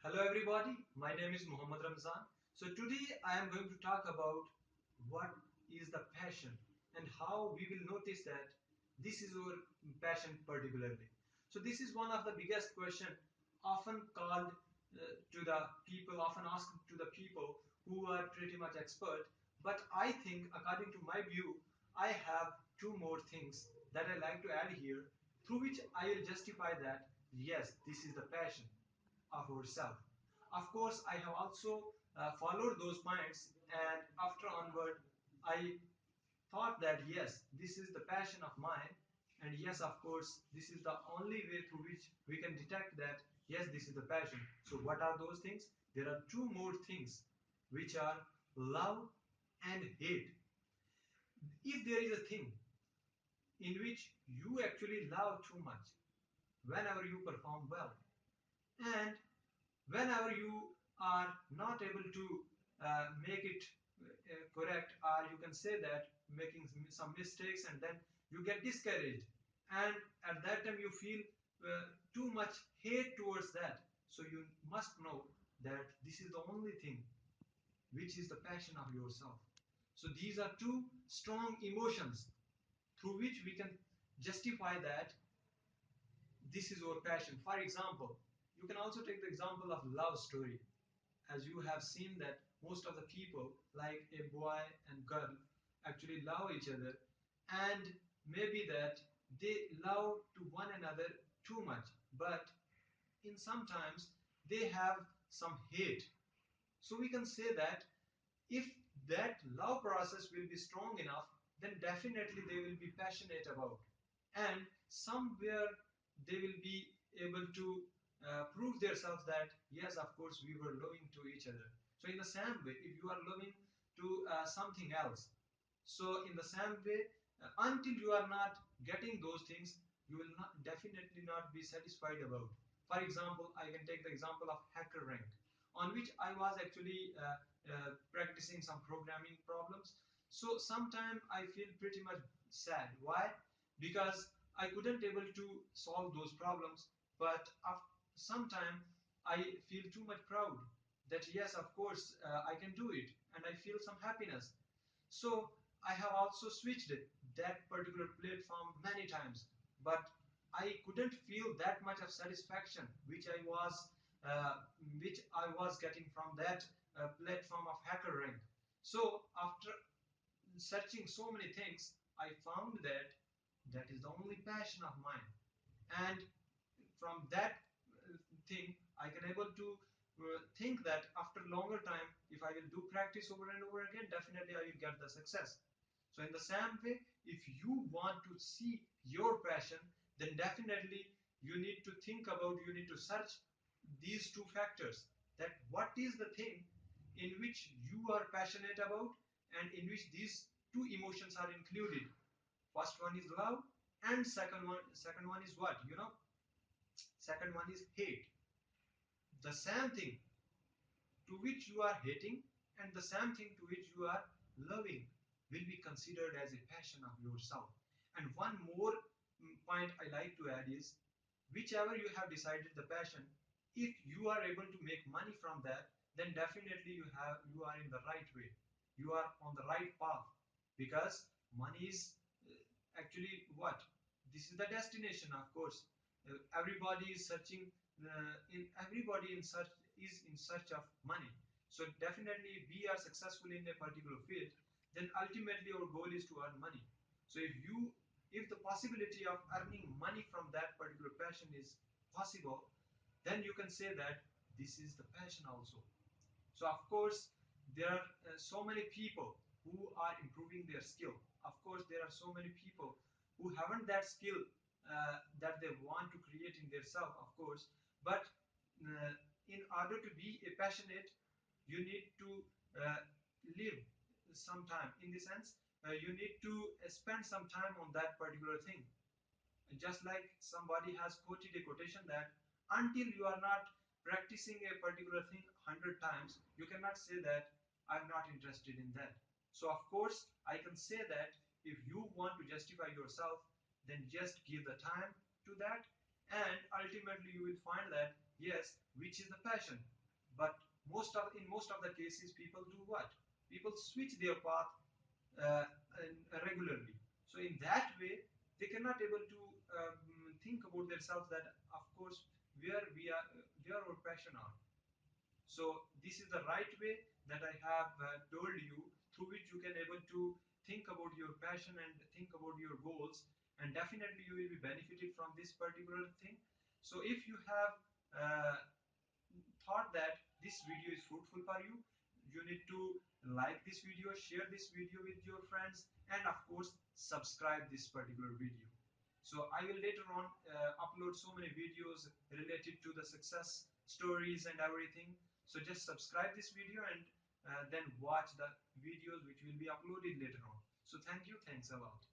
Hello everybody, my name is Muhammad Ramzan. So today I am going to talk about what is the passion and how we will notice that this is our passion particularly. So this is one of the biggest question often called to the people, often asked to the people who are pretty much expert. But I think according to my view, I have two more things that I like to add here through which I will justify that yes, this is the passion of ourselves. Of course, I have also followed those points, and after onward, I thought that yes, this is the passion of mine, and yes, of course, this is the only way through which we can detect that yes, this is the passion. So, what are those things? There are two more things which are love and hate. If there is a thing in which you actually love too much, whenever you perform well, and whenever you are not able to make it correct, or you can say that making some mistakes, and then you get discouraged, and at that time you feel too much hate towards that. So you must know that this is the only thing which is the passion of yourself. So these are two strong emotions through which we can justify that this is our passion. For example, you can also take the example of love story. As you have seen that most of the people, like a boy and girl, actually love each other, and maybe that they love to one another too much, but in sometimes they have some hate. So we can say that if that love process will be strong enough, then definitely they will be passionate about, and somewhere they will be able to prove themselves that yes, of course, we were loving to each other. So in the same way, if you are loving to something else, so in the same way, until you are not getting those things, you will not definitely not be satisfied about. For example, I can take the example of hacker rank, on which I was actually practicing some programming problems. So sometimes I feel pretty much sad. Why? Because I couldn't able to solve those problems, but after some time I feel too much proud that yes, of course, I can do it, and I feel some happiness. So I have also switched that particular platform many times, but I couldn't feel that much of satisfaction uh, which I was getting from that platform of hacker rank. So after searching so many things, I found that that is the only passion of mine, and from that thing I can able to think that after longer time, if I will do practice over and over again, definitely I will get the success. So in the same way, if you want to see your passion, then definitely you need to think about, you need to search these two factors, that what is the thing in which you are passionate about, and in which these two emotions are included. First one is love, and second one is what, second one is hate. The same thing to which you are hating and the same thing to which you are loving will be considered as a passion of yourself. And one more point I like to add is, whichever you have decided the passion, if you are able to make money from that, then definitely you are in the right way, you are on the right path, because money is actually what, this is the destination, of course. Everybody is searching, in everybody in search is in search of money. So definitely if we are successful in a particular field, then ultimately our goal is to earn money. So if the possibility of earning money from that particular passion is possible, then you can say that this is the passion also. So of course, there are so many people who are improving their skill. Of course, there are so many people who haven't that skill that they want to create in their self, of course. But in order to be a passionate, you need to live some time. In the sense, you need to spend some time on that particular thing. Just like somebody has quoted a quotation that until you are not practicing a particular thing 100 times, you cannot say that I'm not interested in that. So of course I can say that if you want to justify yourself, then just give the time to that, and ultimately you will find that yes, which is the passion. But most of the cases, people do what? People switch their path uh, regularly. So in that way, they cannot able to think about themselves that of course where our passion are. So this is the right way that I have told you, through which you can able to think about your passion and think about your goals, and definitely you will be benefited from this particular thing. So if you have uh, thought that this video is fruitful for you, you need to like this video, share this video with your friends, and of course subscribe this particular video. So I will later on upload so many videos related to the success stories and everything. So just subscribe this video and then watch the videos which will be uploaded later on. So thank you, thanks a lot.